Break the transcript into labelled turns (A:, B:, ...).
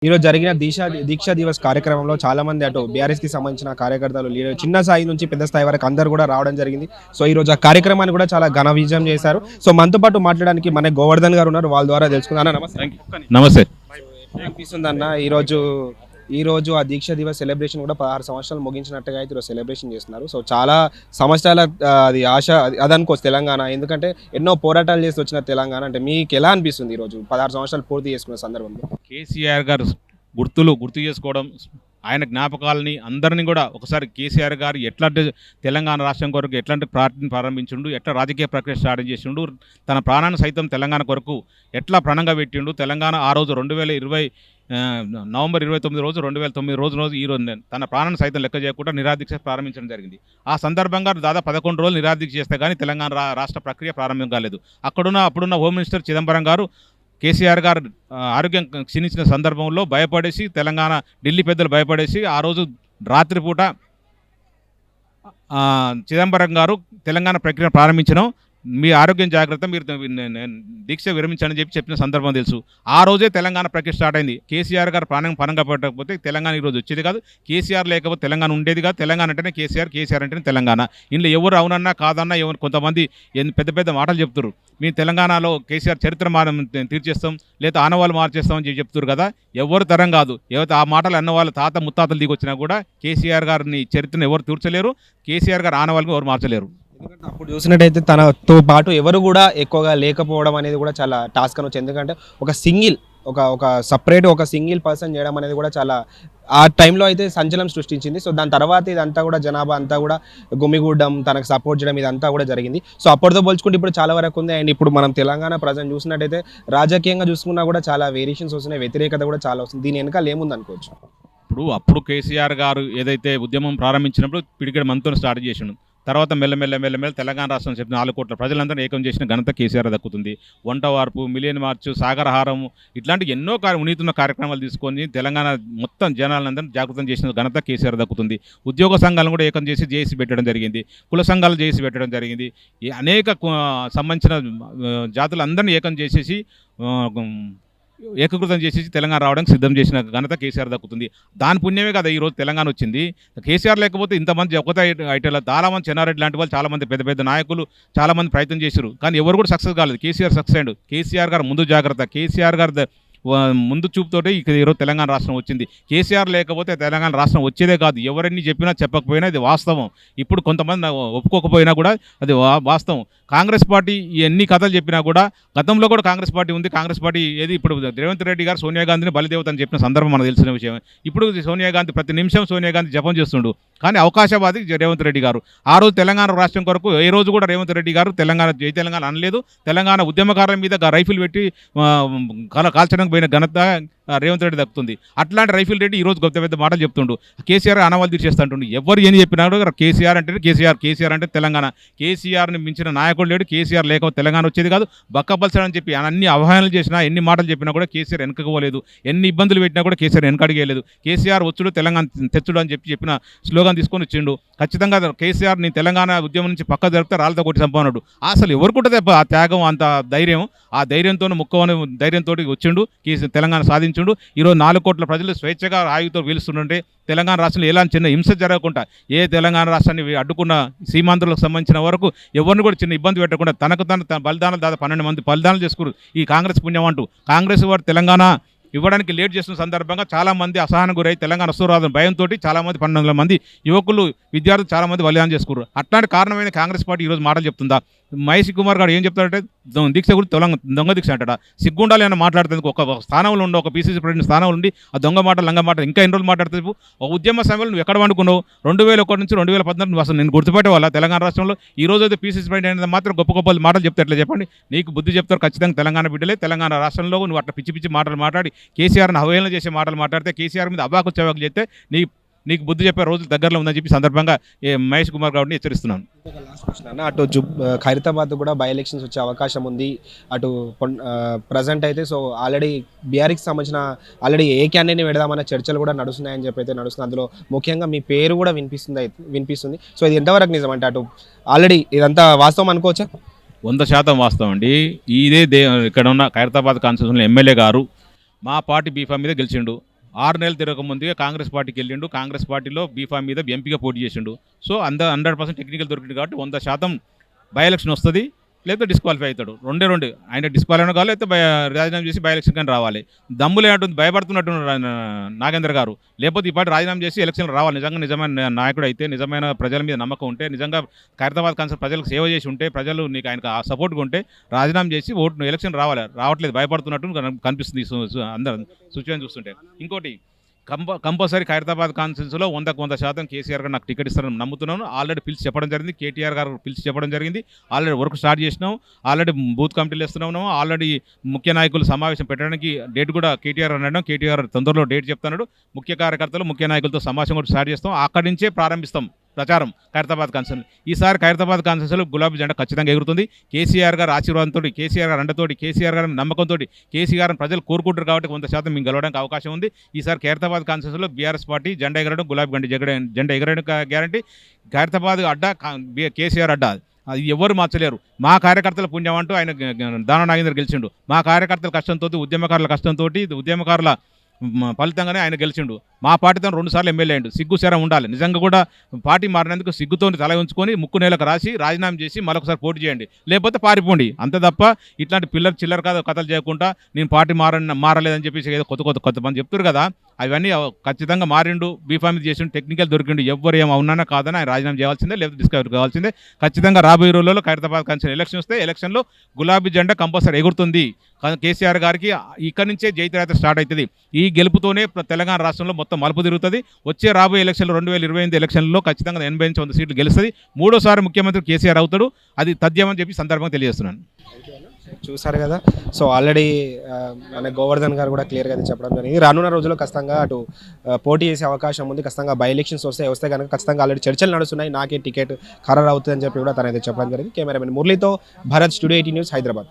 A: ఈరోజు జరిగిన దీక్షా దివస్ కార్యక్రమంలో చాలా మంది అటు బీఆర్ఎస్ కి సంబంధించిన కార్యకర్తలు లీడర్ చిన్న స్థాయి నుంచి పెద్ద స్థాయి వరకు అందరూ కూడా రావడం జరిగింది. సో ఈ రోజు ఆ కార్యక్రమాన్ని కూడా చాలా ఘన విజయం చేశారు. సో మనతో పాటు మాట్లాడడానికి మన గోవర్ధన్ గారు ఉన్నారు. వాళ్ళ ద్వారా తెలుసుకుందాం. నమస్తే.
B: నమస్తే.
A: అనిపిస్తుంది అన్న ఈ రోజు ఆ దీక్షా దివస్ సెలబ్రేషన్ కూడా 16 సంవత్సరాలు ముగించినట్టుగా అయితే ఈరోజు సెలబ్రేషన్ చేస్తున్నారు. సో చాలా సంవత్సరాల అది ఆశ అదనుకోవచ్చు తెలంగాణ, ఎందుకంటే ఎన్నో పోరాటాలు చేసి వచ్చిన తెలంగాణ. అంటే మీకు ఎలా అనిపిస్తుంది ఈరోజు 16 సంవత్సరాలు పూర్తి చేసుకున్న సందర్భంలో?
B: కేసీఆర్ గారు గుర్తు చేసుకోవడం, ఆయన జ్ఞాపకాలని అందరినీ కూడా ఒకసారి కేసీఆర్ గారు ఎట్లాంటి తెలంగాణ రాష్ట్రం కొరకు ఎట్లాంటి పార్టీని ప్రారంభించిండు, ఎట్లా రాజకీయ ప్రక్రియ స్టార్ట్ చేసిండు, తన ప్రాణాన్ని సైతం తెలంగాణ కొరకు ఎట్లా ప్రణంగా పెట్టిండు. తెలంగాణ ఆ రోజు 2020 నవంబర్ 29 రోజు 2009 రోజు ఈ రోజు తన ప్రాణాన్ని సైతం లెక్క చేయకుండా నిరాదీక్ష ప్రారంభించడం జరిగింది. ఆ సందర్భంగా దాదాపు 11 రోజులు నిరాదీక్ష చేస్తే కానీ తెలంగాణ రాష్ట్ర ప్రక్రియ ప్రారంభం కాలేదు. అప్పుడున్న హోమ్ మినిస్టర్ చిదంబరం గారు కేసీఆర్ గారు ఆరోగ్యం క్షీణించిన సందర్భంలో భయపడేసి ఢిల్లీ పెద్దలు భయపడేసి ఆ రోజు రాత్రిపూట చిదంబరం గారు తెలంగాణ ప్రక్రియ ప్రారంభించడం, మీ ఆరోగ్యం జాగ్రత్త, మీరు దీక్ష విరమించని చెప్పిన సందర్భం తెలుసు. ఆ రోజే తెలంగాణ ప్రక్రియ స్టార్ట్ అయింది. కేసీఆర్ గారు పనంగా పెట్టకపోతే తెలంగాణ ఈరోజు వచ్చేది కాదు. కేసీఆర్ లేకపోతే తెలంగాణ ఉండేది కాదు. తెలంగాణ అంటేనే కేసీఆర్ అంటేనే తెలంగాణ. ఇందులో ఎవరు అవునన్నా కాదన్నా కొంతమంది పెద్ద పెద్ద మాటలు చెప్తారు. మేము తెలంగాణలో కేసీఆర్ చరిత్ర తీర్చేస్తాం లేదా ఆనవాళ్ళు మార్చేస్తామని చెప్తారు కదా. ఎవరు తరం కాదు. ఎవరైతే ఆ మాటలు అన్న వాళ్ళ తాత ముత్తాతలు దిగొచ్చినా కూడా కేసీఆర్ గారిని చరిత్రను ఎవరు తీర్చలేరు. కేసీఆర్ గారు ఆనవాళ్ళని ఎవరు మార్చలేరు.
A: ఎందుకంటే అప్పుడు చూసినట్టయితే తనతో పాటు ఎవరు కూడా ఎక్కువగా లేకపోవడం అనేది కూడా చాలా టాస్క్ అనొచ్చు. ఎందుకంటే ఒక సపరేట్ ఒక సింగిల్ పర్సన్ చేయడం అనేది కూడా చాలా ఆ టైంలో అయితే సంచలనం సృష్టించింది. సో దాని తర్వాత ఇదంతా కూడా జనాభా అంతా కూడా గుమిగూడడం, తనకు సపోర్ట్ చేయడం ఇదంతా కూడా జరిగింది. సో అప్పటితో పోల్చుకుంటే ఇప్పుడు చాలా వరకు ఉంది. అండ్ ఇప్పుడు మనం తెలంగాణ ప్రజెంట్ చూసినట్టయితే రాజకీయంగా చూసుకున్నా కూడా చాలా వేరియేషన్స్ వస్తున్నాయి, వ్యతిరేకత కూడా చాలా వస్తుంది. దీని వెనకాల ఏముంది అనుకోవచ్చు?
B: అప్పుడు కేసీఆర్ గారు ఏదైతే ఉద్యమం ప్రారంభించినప్పుడు పిడికిడ మనతో స్టార్ట్ చేసిండు. తర్వాత మెల్లమెల్ల తెలంగాణ రాష్ట్రం చెప్పిన 4 కోట్ల ప్రజలందరూ ఏకం చేసిన ఘనత కేసీఆర్ దక్కుతుంది. వంట వార్పు, మిలియన్ మార్చు, సాగరహారం ఇట్లాంటి ఎన్నో ఉనీతున్న కార్యక్రమాలు తీసుకొని తెలంగాణ మొత్తం జనాలందరినీ జాగృతం చేసిన ఘనత కేసీఆర్ దక్కుతుంది. ఉద్యోగ సంఘాలను కూడా ఏకం చేసి జేఏసీ పెట్టడం జరిగింది. కుల సంఘాలు జేఏసీ పెట్టడం జరిగింది. అనేక సంబంధించిన జాతులందరినీ ఏకం చేసేసి ఏకీకృతం చేసేసి తెలంగాణ రావడానికి సిద్ధం చేసిన ఘనత కేసీఆర్ దక్కుతుంది. దాని పుణ్యమే కదా ఈరోజు తెలంగాణ వచ్చింది. కేసీఆర్ లేకపోతే ఇంతమంది ఒకటే ఐటీలో చాలామంది చెన్నారెడ్డి లాంటి వాళ్ళు చాలామంది పెద్ద పెద్ద నాయకులు చాలామంది ప్రయత్నం చేశారు. కానీ ఎవరు కూడా సక్సెస్ కాలేదు. కేసీఆర్ సక్సెస్ అయ్యాడు. కేసీఆర్ గారు ముందు జాగ్రత్త, కేసీఆర్ గారు ముందు చూపుతోటి ఈరోజు తెలంగాణ రాష్ట్రం వచ్చింది. కేసీఆర్ లేకపోతే తెలంగాణ రాష్ట్రం వచ్చేదే కాదు. ఎవరిని చెప్పినా చెప్పకపోయినా ఇది వాస్తవం. ఇప్పుడు కొంతమంది ఒప్పుకోకపోయినా కూడా అది వాస్తవం. కాంగ్రెస్ పార్టీ ఎన్ని కథలు చెప్పినా కూడా గతంలో కూడా కాంగ్రెస్ పార్టీ ఉంది. కాంగ్రెస్ పార్టీ ఏది ఇప్పుడు రేవంత్ రెడ్డి గారు సోనియా గాంధీని బలిదేవత అని చెప్పిన సందర్భం మనకు తెలిసిన విషయం. ఇప్పుడు సోనియా గాంధీ ప్రతి నిమిషం సోనియా గాంధీ జపం చేస్తుండు. కానీ అవకాశవాది రేవంత్ రెడ్డి గారు. ఆ రోజు తెలంగాణ రాష్ట్రం కొరకు ఏ రోజు కూడా రేవంత్ రెడ్డి గారు జై తెలంగాణ అనలేదు. తెలంగాణ ఉద్యమకారుల మీద రైఫిల్ పెట్టి కాల్చడానికి పోయిన ఘనత రేవంత్ రెడ్డి దక్కుతుంది. అట్లాంటి రైఫిల్ రెడ్డి ఈరోజు గొప్ప పెద్ద మాటలు చెప్తుండు. కేసీఆర్ ఆనవాళ్ళు తీర్చేస్తుంటుండు. ఎవరు ఏం చెప్పినా కూడా కేసీఆర్ అంటే కేసీఆర్ అంటే తెలంగాణ. కేసీఆర్ని మించిన నాయకుడు లేడు. కేసీఆర్ లేకపోతే తెలంగాణ వచ్చేది కాదు. బక్కపల్సని చెప్పి అన్ని అవహేళనలు చేసినా, ఎన్ని మాటలు చెప్పినా కూడా కేసీఆర్ వెనకపోలేదు. ఎన్ని ఇబ్బందులు పెట్టినా కూడా కేసీఆర్ వెనకడిగేయలేదు. కేసీఆర్ వచ్చుడు తెలంగాణ తెచ్చుడు అని చెప్పిన స్లోగన్ తీసుకొని వచ్చిండు. ఖచ్చితంగా కేసీఆర్ ని తెలంగాణ ఉద్యమం నుంచి పక్క జరిపితే రాళ్ళతో కొట్టి చంపన్నాడు. అసలు ఎవరుకుంటుంది ఆ త్యాగం, అంత ధైర్యం? ఆ ధైర్యంతో ముక్కవని ధైర్యంతో వచ్చిండు. తెలంగాణ సాధించుండు. ఈరోజు 4 కోట్ల ప్రజలు స్వేచ్ఛగా ఆయుతో పీలుస్తుంటే తెలంగాణ రాష్ట్రంలో ఎలాంటి చిన్న హింస జరగకుండా, ఏ తెలంగాణ రాష్ట్రాన్ని అడ్డుకున్న సీమాంధ్రులకు సంబంధించిన వరకు ఎవరిని కూడా చిన్న ఇబ్బంది పెట్టకుండా తన బలిదానాలు దాదాపు 12 మంది బలిదానాలు చేసుకున్నారు. ఈ కాంగ్రెస్ పుణ్యం అంటూ కాంగ్రెస్ వారు తెలంగాణ ఇవ్వడానికి లేట్ చేస్తున్న సందర్భంగా చాలామంది అసహనం గురై తెలంగాణ వస్తురాదని భయంతో చాలామంది 12 మంది యువకులు విద్యార్థులు చాలామంది బలిదానం చేసుకున్నారు. అట్లాంటి కారణమైన కాంగ్రెస్ పార్టీ ఈరోజు మాటలు చెప్తుందా? మహేష్ కుమార్ గారు ఏం చెప్తాడంటే దీక్ష గురించి దొంగ దీక్ష అంటాడా? సిగ్గుండాలి అని మాట్లాడుతుంది. ఒక స్థానంలో ఉండి, ఒక పీసీసీ ప్రెసిడెంట్ స్థానంలో ఉండి ఆ దొంగ మాట లంగ మాట ఇంకా ఎన్ని రోజులు మాట్లాడుతుంది? ఒక ఉద్యమ సమయంలో నువ్వు ఎక్కడ వండుకున్నావు? 2001 నుంచి 2014 నువ్వు అసలు నేను గుర్తుపెట్టే వాళ్ళ తెలంగాణ రాష్ట్రంలో ఈ రోజు అయితే పీసీసీ ప్రెసిడెంట్ అనేది మాత్రం గొప్ప మాటలు చెప్తే ఎట్లా చెప్పండి? నీకు బుద్ధి చెప్తారు ఖచ్చితంగా తెలంగాణ బిడ్డలే. తెలంగాణ రాష్ట్రంలో నువ్వు అట్లా పిచ్చి మాటలు మాట్లాడి కేసీఆర్ని అవహేళన చేసే మాటలు మాట్లాడితే, కేసీఆర్ మీద అబాకు చవాకు చేస్తే నీకు బుద్ధి చెప్పే రోజులు దగ్గరలో ఉందని చెప్పి సందర్భంగా మహేష్ కుమార్ గౌడ్ని హెచ్చరిస్తున్నాను.
A: అటు ఖైరతాబాద్ కూడా బై ఎలక్షన్స్ వచ్చే అవకాశం ఉంది. అటు ప్రజెంట్ అయితే సో ఆల్రెడీ బీఆర్కి సంబంధించిన ఆల్రెడీ ఏ క్యాండిడేట్ని పెడదామన్న చర్చలు కూడా నడుస్తున్నాయని చెప్పి అయితే నడుస్తుంది. అందులో ముఖ్యంగా మీ పేరు కూడా వినిపిస్తుంది. సో ఇది ఎంతవరకు నిజం? అంటే అటు ఆల్రెడీ ఇదంతా వాస్తవం అనుకోవచ్చా?
B: 100% వాస్తవం అండి. ఇదే ఇక్కడ ఉన్న ఖైరతాబాద్ కాన్స్టిట్యూషన్లో ఎమ్మెల్యే గారు మా పార్టీ బీఫామ్ మీద గెలిచిండు. 6 నెలలు తిరగక ముందుగా కాంగ్రెస్ పార్టీకి వెళ్ళిండు. కాంగ్రెస్ పార్టీలో బీఫామ్ మీద ఎంపీగా పోటీ చేసిండు. సో 100% టెక్నికల్ దొరికింది కాబట్టి 100% బై ఎలక్షన్ వస్తుంది, లేకపోతే డిస్క్వాలిఫై అవుతాడు. రెండే ఆయన డిస్క్వాలిఫై కావాలి, లేకపోతే రాజీనామా చేసి బై ఎలక్షన్ కానీ రావాలి. దమ్ములు ఏమంటుంది, భయపడుతున్నట్టు నాగేంద్ర గారు. లేకపోతే ఈ పార్టీ రాజీనామా చేసి ఎలక్షన్లు రావాలి. నిజమైన నాయకుడు అయితే, నిజమైన ప్రజల మీద నమ్మకం ఉంటే, నిజంగా ఖైరతాబాద్ కాన్సర్ ప్రజలకు సేవ చేసి ఉంటే, ప్రజలు నీకు ఆయనకు సపోర్ట్గా ఉంటే రాజీనామా చేసి ఎలక్షన్ రావాలి. రావట్లేదు, భయపడుతున్నట్టు కనిపిస్తుంది అందరూ సిచ్యువేషన్ చూస్తుంటే. ఇంకోటి కంపల్సరీ ఖైరతాబాద్ కాన్స్టిట్యూన్సీలో 100% కేసీఆర్ గారు నాకు టికెట్ ఇస్తారని నమ్ముతున్నాను. ఆల్రెడీ పిలిచి చెప్పడం జరిగింది, కేటీఆర్ గారు పిలిచి చెప్పడం జరిగింది. ఆల్రెడీ వర్క్ స్టార్ట్ చేసినాం, ఆల్రెడీ బూత్ కమిటీలు ఇస్తున్నాము, ఆల్రెడీ ముఖ్య నాయకులు సమావేశం పెట్టడానికి డేట్ కూడా కేటీఆర్ అనడం. కేటీఆర్ తొందరలో డేట్ చెప్తున్నాడు. ముఖ్య కార్యకర్తలు, ముఖ్య నాయకులతో సమావేశం కూడా స్టార్ట్ చేస్తాం. అక్కడి నుంచే ప్రారంభిస్తాం ప్రచారం ఖైరతాబాద్ కాన్స్టిట్యూన్సీ. ఈసారి ఖైరతాబాద్ కాన్స్టిట్యూన్సీలో గులాబీ జెండా ఖచ్చితంగా ఎగురుతుంది. కేసీఆర్ గారు ఆశీర్వాదంతో, కేసీఆర్ గారు అండతోటి, కేసీఆర్ గారి నమ్మకంతో, కేసీఆర్ ప్రజలు కోరుకుంటారు కాబట్టి 100% మేము గెలవడానికి అవకాశం ఉంది. ఈసారి ఖైరతాబాద్ కాన్స్టిట్యూన్సీలో బీఆర్ఎస్ పార్టీ జెండా ఎగరడం, గులాబీ జెండా ఎగరడం గ్యారంటీ. ఖైరతాబాద్ అడ్డా కేసీఆర్ అడ్డా, అది ఎవరు మార్చలేరు. మా కార్యకర్తల పుణ్యం అంటూ ఆయన దాన నాగేంద్ర గెలిచిండు. మా కార్యకర్తల కష్టంతో, ఉద్యమకారుల కష్టంతో, ఉద్యమకారుల ఫలితంగానే ఆయన గెలిచిండు. మా పార్టీతో 2 సార్లు ఎమ్మెల్యే అయ్యిండు. సిగ్గుశరం ఉండాలి. నిజంగా కూడా పార్టీ మారినందుకు సిగ్గుతో తల ఉంచుకొని ముక్కు నేలకు రాసి రాజీనామా చేసి మరొకసారి పోటీ చేయండి, లేకపోతే పారిపోండి. అంతే తప్ప ఇట్లాంటి చిల్లర కథలు చేయకుండా నేను పార్టీ మారలేదని చెప్పేసి ఏదో కొత్త మంది చెప్తారు కదా, అవన్నీ ఖచ్చితంగా మారిండు. బీఫామ్ మీద చేసిండు, టెక్నికల్ దొరికిండు. ఎవరు ఏం అవునా కాదని ఆయన రాజీనామా చేయాల్సిందే, లేకపోతే డిస్కవరీ కావాల్సిందే. ఖచ్చితంగా రాబోయే రోజుల్లో ఖైరతాబాద్ కాన్స్టిట్యూన్సీ ఎలక్షన్ వస్తే ఎలక్షన్లో గులాబీ జెండా కంపల్సరీ ఎగురుతుంది. కేసీఆర్ గారికి ఇక్కడి నుంచే జైత్రయాత్ర స్టార్ట్ అవుతుంది. ఈ గెలుపుతోనే తెలంగాణ రాష్ట్రంలో మొత్తం మలుపు తిరుగుతుంది. వచ్చే రాబోయే ఎలక్షన్లు 2028 ఎలక్షన్లో ఖచ్చితంగా 80-100 సీట్లు గెలుస్తుంది. 3వ ముఖ్యమంత్రి కేసీఆర్ అవుతాడు. అది తథ్యమని చెప్పి సందర్భంగా తెలియజేస్తున్నాను.
A: చూసారు కదా. సో ఆల్రెడీ మన గోవర్ధన్ గారు కూడా క్లియర్గా అయితే చెప్పడం జరిగింది. రానున్న రోజుల్లో ఖచ్చితంగా అటు పోటీ చేసే అవకాశం ఉంది. ఖచ్చితంగా బై ఎలక్షన్స్ వస్తే కనుక ఖచ్చితంగా ఆల్రెడీ చర్చలు నడుస్తున్నాయి, నాకే టికెట్ ఖరారు అవుతుందని చెప్పి కూడా తనైతే చెప్పడం జరిగింది. కెమెరామెన్ మురళితో భరత్, స్టూడియో 18 న్యూస్, హైదరాబాద్.